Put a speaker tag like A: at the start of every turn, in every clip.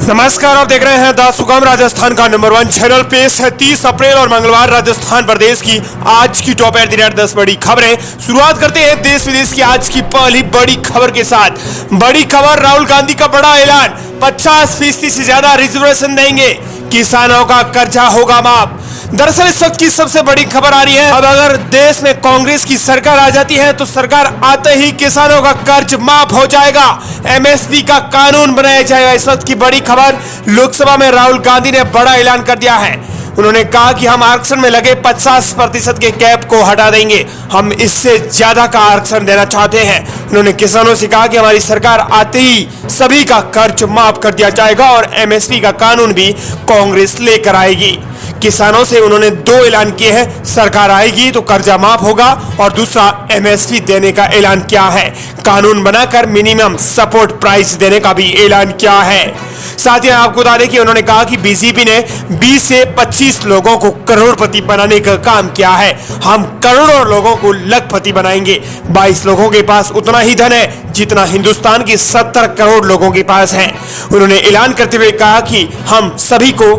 A: नमस्कार, आप देख रहे हैं द सुगम राजस्थान का नंबर 1 चैनल। पेश है 30 अप्रैल और मंगलवार राजस्थान प्रदेश की आज की टॉप एट द रेट 10 बड़ी खबरें। शुरुआत करते हैं देश विदेश की आज की पहली बड़ी खबर के साथ। बड़ी खबर, राहुल गांधी का बड़ा ऐलान, 50% से ज्यादा रिजर्वेशन देंगे, किसानों का कर्जा होगा माफ। दरअसल इस वक्त की सबसे बड़ी खबर आ रही है, अब अगर देश में कांग्रेस की सरकार आ जाती है तो सरकार आते ही किसानों का कर्ज माफ हो जाएगा, एमएसपी का कानून बनाया जाएगा। इस वक्त की बड़ी खबर, लोकसभा में राहुल गांधी ने बड़ा ऐलान कर दिया है। उन्होंने कहा कि हम आरक्षण में लगे 50% के कैप को हटा देंगे, हम इससे ज्यादा का आरक्षण देना चाहते हैं। उन्होंने किसानों से कहा कि हमारी सरकार आते ही सभी का कर्ज माफ कर दिया जाएगा और एमएसपी का कानून भी कांग्रेस लेकर आएगी। किसानों से उन्होंने दो ऐलान किए हैं, सरकार आएगी तो कर्जा माफ होगा और दूसरा एमएसपी देने का ऐलान किया है। कानून बनाकर मिनिमम सपोर्ट प्राइस देने का भी ऐलान किया है। साथ ही आपको बता दें कि उन्होंने कहा कि बीजेपी ने 20 से 25 लोगों को करोड़पति बनाने का काम किया है, हम करोड़ों लोगों को लखपति बनाएंगे। 22 लोगों के पास उतना ही धन है जितना हिंदुस्तान के 70 करोड़ लोगों के पास है। उन्होंने ऐलान करते हुए कहा कि हम सभी को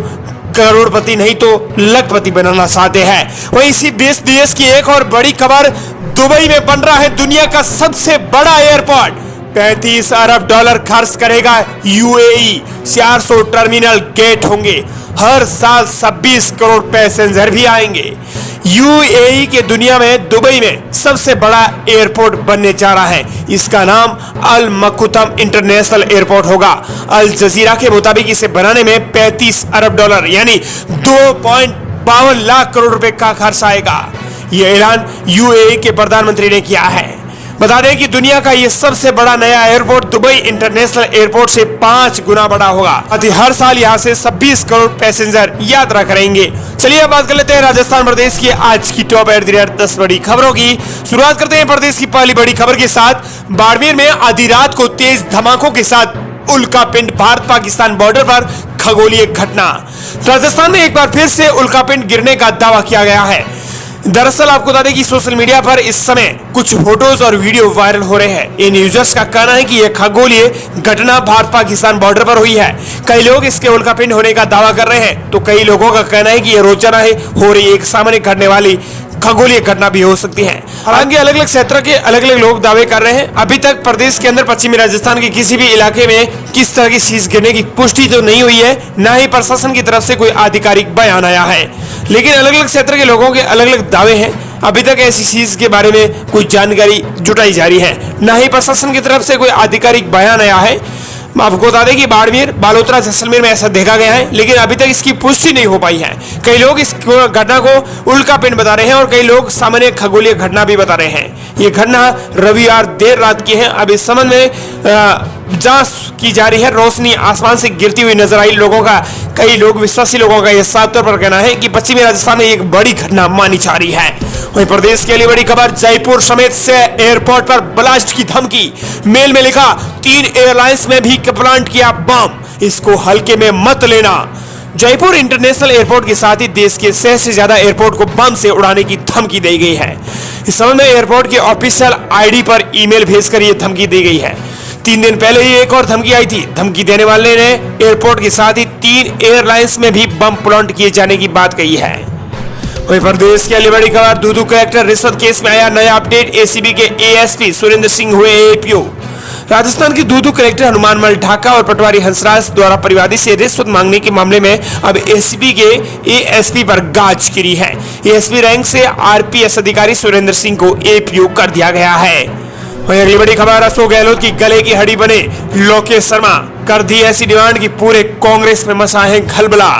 A: करोड़पति नहीं तो लखपति बनाना चाहते हैं। वहीं इसी देश की एक और बड़ी खबर, दुबई में बन रहा है दुनिया का सबसे बड़ा एयरपोर्ट, 35 अरब डॉलर खर्च करेगा यूएई, 400 टर्मिनल गेट होंगे, हर साल 26 करोड़ पैसेंजर भी आएंगे। यूएई के दुनिया में दुबई में सबसे बड़ा एयरपोर्ट बनने जा रहा है, इसका नाम अल मखदूम इंटरनेशनल एयरपोर्ट होगा। अल जजीरा के मुताबिक इसे बनाने में 35 अरब डॉलर यानी 2.52 लाख करोड़ रुपए का खर्च आएगा। यह ऐलान यूएई के प्रधानमंत्री ने किया है। बता दें कि दुनिया का ये सबसे बड़ा नया एयरपोर्ट दुबई इंटरनेशनल एयरपोर्ट से 5 गुना बड़ा होगा। हर साल यहाँ से 26 करोड़ पैसेंजर यात्रा करेंगे। चलिए अब बात कर लेते हैं राजस्थान प्रदेश की आज की टॉप एट द रेट 10 बड़ी खबरों की। शुरुआत करते हैं प्रदेश की पहली बड़ी खबर के साथ। बाड़मेर में आधी रात को तेज धमाकों के साथ उल्कापिंड, भारत पाकिस्तान बॉर्डर पर खगोलीय घटना। राजस्थान में एक बार फिर से उल्कापिंड गिरने का दावा किया गया है। दरअसल आपको बता दें कि सोशल मीडिया पर इस समय कुछ फोटोज और वीडियो वायरल हो रहे हैं। इन यूजर्स का कहना है कि यह खगोलीय घटना भारत पाकिस्तान बॉर्डर पर हुई है। कई लोग इसके उल्कापिंड होने का दावा कर रहे हैं तो कई लोगों का कहना है कि यह रोजाना हो रही एक सामान्य घटने वाली खगोलीय घटना भी हो सकती है। हालांकि अलग अलग क्षेत्र के अलग अलग लोग दावे कर रहे हैं। अभी तक प्रदेश के अंदर पश्चिमी राजस्थान के किसी भी इलाके में किस तरह की चीज गिरने की पुष्टि तो नहीं हुई है, न ही प्रशासन की तरफ से कोई आधिकारिक बयान आया है, लेकिन अलग अलग क्षेत्र के लोगों के अलग अलग दावे हैं। अभी तक ऐसी चीज के बारे में कोई जानकारी जुटाई जा रही है, न ही प्रशासन की तरफ से कोई आधिकारिक बयान आया है। आपको बता दें कि बाड़मेर, बालोतरा, जैसलमेर में ऐसा देखा गया है, लेकिन अभी तक इसकी पुष्टि नहीं हो पाई है। कई लोग इस घटना को उल्कापिंड बता रहे हैं और कई लोग सामान्य खगोलीय घटना भी बता रहे हैं। ये घटना रविवार देर रात की है। अब इस संबंध में जांच की जा रही है। रोशनी आसमान से गिरती हुई नजर आई लोगों का, कई लोग विश्वासी लोगों का यह साफ तौर पर कहना है कि पश्चिमी राजस्थान में एक बड़ी घटना मानी जा रही है। वहीं प्रदेश के लिए बड़ी खबर, जयपुर समेत से एयरपोर्ट पर ब्लास्ट की धमकी। मेल में लिखा, 3 एयरलाइंस में भी प्लांट किया बम, इसको हल्के में मत लेना। जयपुर इंटरनेशनल एयरपोर्ट के साथ ही देश के 100 से ज्यादा एयरपोर्ट को बम से उड़ाने की धमकी दी गई है। इस संबंध में एयरपोर्ट के ऑफिशियल आईडी पर ईमेल भेजकर यह धमकी दी गई है। 3 दिन पहले ही एक और धमकी आई थी। धमकी देने वाले ने एयरपोर्ट के साथ ही 3 एयरलाइंस में भी बम प्लांट किए जाने की बात कही है। वहीं प्रदेश की अगली बड़ी खबर, दूधू कलेक्टर रिश्वत केस में आया नया अपडेट। एसीबी के एएसपी सुरेंद्र सिंह हुए एपीओ। राजस्थान के दूधू कलेक्टर हनुमानमल ढाका और पटवारी हंसराज द्वारा परिवादी से रिश्वत मांगने के मामले में अब एसीबी के एएसपी पर गाज गिरी है। एएसपी रैंक से आरपीएस अधिकारी सुरेंद्र सिंह को एपीओ कर दिया गया है। वहीं अगली बड़ी खबर, अशोक गहलोत की गले की हड्डी बने लोकेश शर्मा, कर दी ऐसी डिमांड की पूरे कांग्रेस में मचा है खलबला।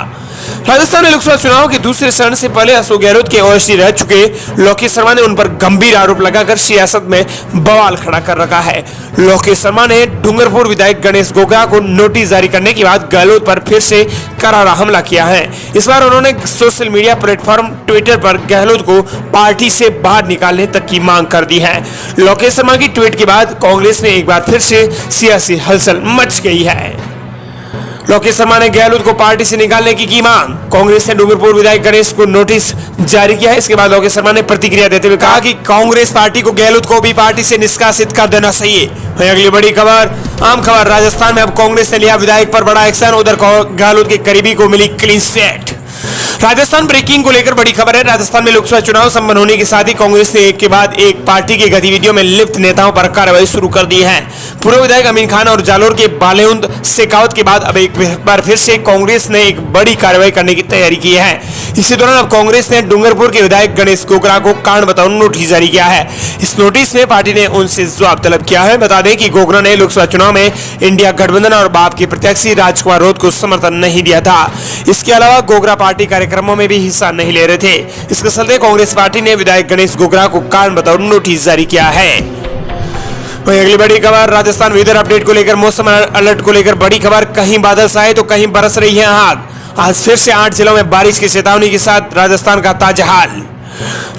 A: राजस्थान में लोकसभा चुनाव के दूसरे चरण से पहले अशोक गहलोत के ओएसडी रह चुके लोकेश शर्मा ने उन पर गंभीर आरोप लगाकर सियासत में बवाल खड़ा कर रखा है। लोकेश शर्मा ने डूंगरपुर विधायक गणेश गोगा को नोटिस जारी करने के बाद गहलोत पर फिर से करारा हमला किया है। इस बार उन्होंने सोशल मीडिया प्लेटफॉर्म ट्विटर पर गहलोत को पार्टी से बाहर निकालने तक की मांग कर दी है। लोकेश शर्मा की ट्वीट के बाद कांग्रेस में एक बार फिर से सियासी हलचल मच गई है। लोकेश शर्मा ने गहलोत को पार्टी से निकालने की मांग। कांग्रेस ने डूंगरपुर विधायक गणेश को नोटिस जारी किया है। इसके बाद लोकेश शर्मा ने प्रतिक्रिया देते हुए कहा कि कांग्रेस पार्टी को गहलोत को भी पार्टी से निष्कासित कर देना चाहिए। वहीं अगली बड़ी खबर, आम खबर, राजस्थान में अब कांग्रेस ने लिया विधायक पर बड़ा एक्शन। उधर गहलोत के करीबी को मिली क्लीन चिट। राजस्थान ब्रेकिंग को लेकर बड़ी खबर है। राजस्थान में लोकसभा चुनाव संपन्न होने के साथ ही कांग्रेस ने एक के बाद एक पार्टी की गतिविधियों में लिप्त नेताओं पर कार्रवाई शुरू कर दी है। पूर्व विधायक अमीन खान और जालोर के बालेउंद शेखावत के बाद अब एक बार फिर से कांग्रेस ने एक बड़ी कार्रवाई करने की तैयारी की है। इसी दौरान अब कांग्रेस ने डूंगरपुर के विधायक गणेश गोगरा को कारण बताओ नोटिस जारी किया है। इस नोटिस में पार्टी ने उनसे जवाब तलब किया है। बता दें कि गोगरा ने लोकसभा चुनाव में इंडिया गठबंधन और बाप के प्रत्याशी राजकुमार रोध को समर्थन नहीं दिया था। इसके अलावा गोगरा पार्टी कार्यक्रमों में भी हिस्सा नहीं ले रहे थे। इसके चलते कांग्रेस पार्टी ने विधायक गणेश गोगरा को कारण बताओ नोटिस जारी किया है। वहीं अगली बड़ी खबर, राजस्थान वेदर अपडेट को लेकर, मौसम अलर्ट को लेकर बड़ी खबर। कहीं बादल छाए तो कहीं बरस रही है आग। आज फिर से 8 जिलों में बारिश की चेतावनी के साथ राजस्थान का ताजा हाल।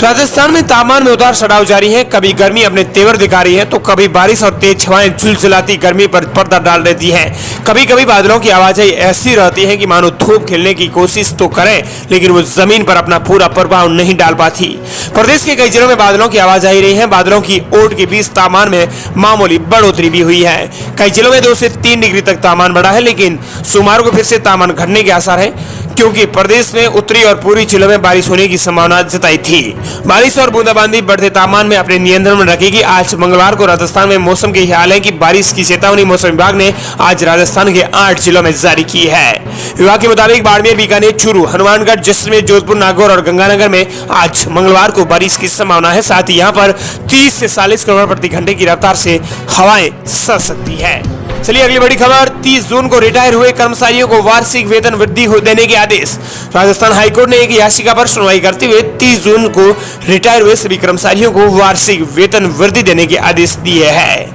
A: राजस्थान में तापमान में उतार चढ़ाव जारी है। कभी गर्मी अपने तेवर दिखा रही है तो कभी बारिश और तेज हवाएं झुलझुलाती गर्मी पर पर्दा डाल देती हैं। कभी कभी बादलों की आवाजाही ऐसी रहती है कि मानो धूप खिलने की कोशिश तो करें लेकिन वो जमीन पर अपना पूरा प्रभाव नहीं डाल पाती। प्रदेश के कई जिलों में बादलों की आवाज आई रही है। बादलों की ओट के बीच तापमान में मामूली बढ़ोतरी भी हुई है। कई जिलों में 2 से 3 डिग्री तक तापमान बढ़ा है, लेकिन सोमवार को फिर से तापमान घटने के आसार है क्योंकि प्रदेश में उत्तरी और पूर्वी जिलों में बारिश होने की संभावना जताई थी। बारिश और बूंदाबांदी बढ़ते तापमान में अपने नियंत्रण में रखेगी। आज मंगलवार को राजस्थान में मौसम के हाल है कि बारिश की चेतावनी मौसम विभाग ने आज राजस्थान के 8 जिलों में जारी की है। विभाग के मुताबिक बाड़मेर, बीकानेर, चूरू, हनुमानगढ़, जैसलमेर, जोधपुर, नागौर और गंगानगर में आज मंगलवार को बारिश की संभावना है। साथ ही यहाँ पर 30 से 40 किलोमीटर प्रति घंटे की रफ्तार से हवाएं चल सकती है। चलिए अगली बड़ी खबर, 30 जून को रिटायर हुए कर्मचारियों को वार्षिक वेतन वृद्धि देने के आदेश। राजस्थान हाईकोर्ट ने एक याचिका पर सुनवाई करते हुए 30 जून को रिटायर हुए सभी कर्मचारियों को वार्षिक वेतन वृद्धि देने के आदेश दिए हैं।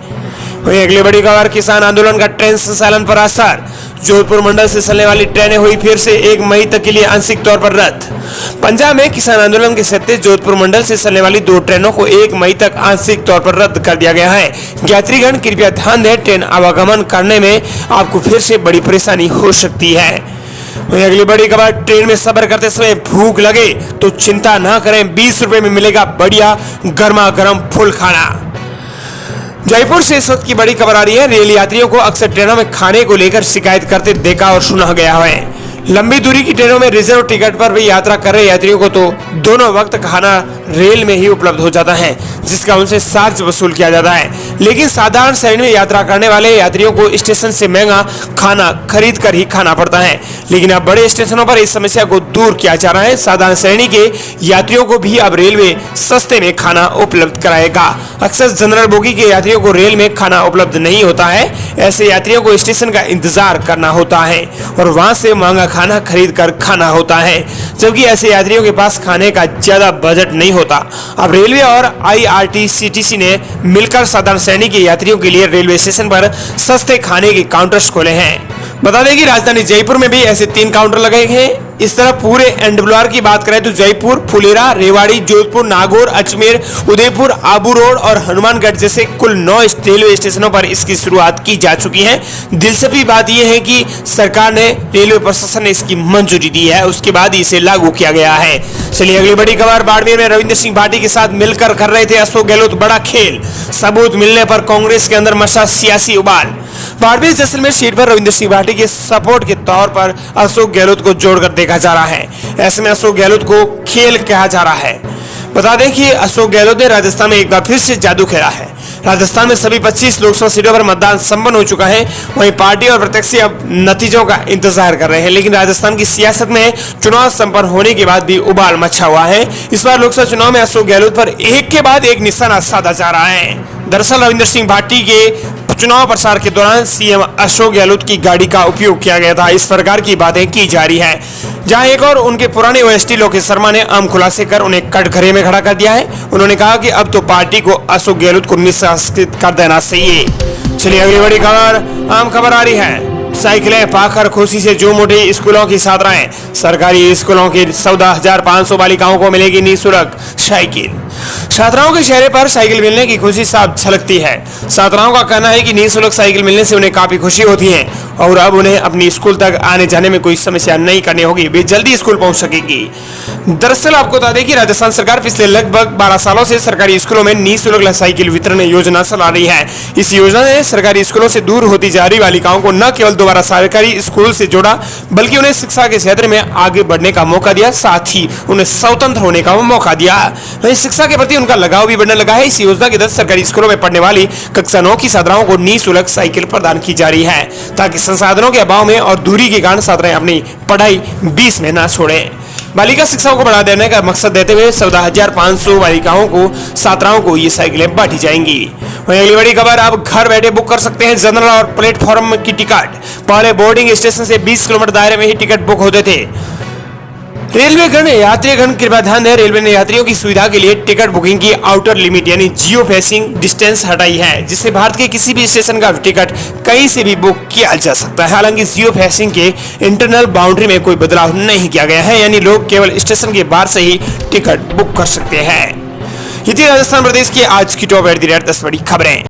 A: वहीं अगली बड़ी खबर, किसान आंदोलन का ट्रेन संचालन पर असर। जोधपुर मंडल से चलने वाली ट्रेनें हुई फिर से 1 मई तक के लिए आंशिक तौर पर रद्द। पंजाब में किसान आंदोलन के चलते जोधपुर मंडल से चलने वाली 2 ट्रेनों को 1 मई तक आंशिक तौर पर रद्द कर दिया गया है। यात्रीगण कृपया ध्यान दें, ट्रेन आवागमन करने में आपको फिर से बड़ी परेशानी हो सकती है। वहीं अगली बड़ी खबर, ट्रेन में सफर करते समय भूख लगे तो चिंता न करें, 20 रुपए में मिलेगा बढ़िया गर्मा गर्म फुल खाना। जयपुर से इस वक्त की बड़ी खबर आ रही है। रेल यात्रियों को अक्सर ट्रेनों में खाने को लेकर शिकायत करते देखा और सुना गया है। लंबी दूरी की ट्रेनों में रिजर्व टिकट पर भी यात्रा कर रहे यात्रियों को तो दोनों वक्त खाना रेल में ही उपलब्ध हो जाता है, जिसका उनसे चार्ज वसूल किया जाता है। लेकिन साधारण श्रेणी में यात्रा करने वाले यात्रियों को स्टेशन से महंगा खाना खरीद कर ही खाना पड़ता है। लेकिन अब बड़े स्टेशनों पर इस समस्या को दूर किया जा रहा है। साधारण श्रेणी के यात्रियों को भी अब रेलवे सस्ते में खाना उपलब्ध कराएगा। अक्सर जनरल बोगी के यात्रियों को रेल में खाना उपलब्ध नहीं होता है। ऐसे यात्रियों को स्टेशन का इंतजार करना होता है और वहां से महंगा खाना खरीद कर खाना होता है, जबकि ऐसे यात्रियों के पास खाने का ज्यादा बजट नहीं होता। अब रेलवे और IRCTC ने मिलकर साधारण श्रेणी के यात्रियों के लिए रेलवे स्टेशन पर सस्ते खाने के काउंटर्स खोले हैं। बता दें कि राजधानी जयपुर में भी ऐसे 3 काउंटर लगाए हैं। इस तरह पूरे एनडब्ल्यूआर की बात करें तो जयपुर, फुलेरा, रेवाड़ी, जोधपुर, नागौर, अजमेर, उदयपुर, आबू रोड और हनुमानगढ़ जैसे कुल 9 रेलवे स्टेशनों पर इसकी शुरुआत की जा चुकी है। दिलचस्पी बात यह है कि सरकार ने, रेलवे प्रशासन ने इसकी मंजूरी दी है, उसके बाद इसे लागू किया गया है। चलिए अगली बड़ी खबर, बाड़मेर में रविंद्र सिंह भाटी के साथ मिलकर कर रहे थे अशोक गहलोत बड़ा खेल। सबूत मिलने पर कांग्रेस के अंदर मचा सियासी उबाल। बाड़मेर जैसलमेर सीट पर रविंद्र सिंह भाटी के सपोर्ट के तौर पर अशोक गहलोत को जोड़कर देखा जा रहा है। ऐसे में अशोक गहलोत को खेल कहा जा रहा है। बता दें कि अशोक गहलोत ने राजस्थान में एक बार फिर से जादू खेला है। राजस्थान में सभी 25 लोकसभा सीटों पर मतदान संपन्न हो चुका है। वहीं पार्टी और प्रत्याशी अब नतीजों का इंतजार कर रहे हैं। लेकिन राजस्थान की सियासत में चुनाव संपन्न होने के बाद भी उबाल मचा हुआ है। इस बार लोकसभा चुनाव में अशोक गहलोत पर एक के बाद एक निशाना साधा जा रहा है। दरअसल रविंद्र सिंह भाटी के चुनाव प्रचार के दौरान सीएम अशोक गहलोत की गाड़ी का उपयोग किया गया था, इस प्रकार की बातें की जा रही है। जहां एक और उनके पुराने ओएसडी लोकेश शर्मा ने आम खुलासे कर उन्हें कटघरे में खड़ा कर दिया है। उन्होंने कहा कि अब तो पार्टी को अशोक गहलोत को निष्कासित कर देना चाहिए। चलिए अगली बड़ी खबर, आम खबर आ रही है। साइकिलें पाकर खुशी से झूम उठी स्कूलों की छात्राएं। सरकारी स्कूलों की 14,500 बालिकाओं को मिलेगी निःशुल्क साइकिल। छात्राओं के चेहरे पर साइकिल मिलने की खुशी साफ झलकती है। छात्राओं का कहना है कि निःशुल्क साइकिल मिलने से उन्हें काफी खुशी होती है और अब उन्हें अपनी स्कूल तक आने जाने में कोई समस्या नहीं करनी होगी, वे जल्दी स्कूल पहुंच सकेगी। दरअसल आपको बता दें कि राजस्थान सरकार पिछले लगभग 12 सालों से सरकारी स्कूलों में निःशुल्क साइकिल वितरण योजना चला रही है। इस योजना ने सरकारी स्कूलों से दूर होती जा रही बालिकाओं को न केवल दोबारा सरकारी स्कूल से जोड़ा, बल्कि उन्हें शिक्षा के क्षेत्र में आगे बढ़ने का मौका दिया, साथ ही उन्हें स्वतंत्र होने का मौका दिया। वहीं शिक्षा के प्रति उनका लगाव भी बढ़ने लगा है। इस योजना के तहत सरकारी स्कूलों में पढ़ने वाली कक्षा 9 की छात्राओं को निःशुल्क साइकिल प्रदान की जा रही है, ताकि संसाधनों के अभाव में और दूरी के कारण छात्राएं अपनी पढ़ाई बीच में न छोड़ें। बालिका शिक्षा को बढ़ा देने का मकसद देते हुए 14,500 बालिकाओं को छात्राओं को ये साइकिलें बांटी जाएंगी। वहीं अगली बड़ी खबर, आप घर बैठे बुक कर सकते हैं जनरल और प्लेटफॉर्म की टिकट। पहले बोर्डिंग स्टेशन से 20 किलोमीटर दायरे में ही टिकट बुक होते थे। रेलवेगण यात्रीगण कृपया ध्यान दें, रेलवे ने यात्रियों की सुविधा के लिए टिकट बुकिंग की आउटर लिमिट यानी जियो फेसिंग डिस्टेंस हटाई है, जिससे भारत के किसी भी स्टेशन का टिकट कहीं से भी बुक किया जा सकता है। हालांकि जियो फेसिंग के इंटरनल बाउंड्री में कोई बदलाव नहीं किया गया है, यानी लोग केवल स्टेशन के बाहर से ही टिकट बुक कर सकते हैं। ये थी राजस्थान प्रदेश की आज की टॉप 10 बड़ी खबरें।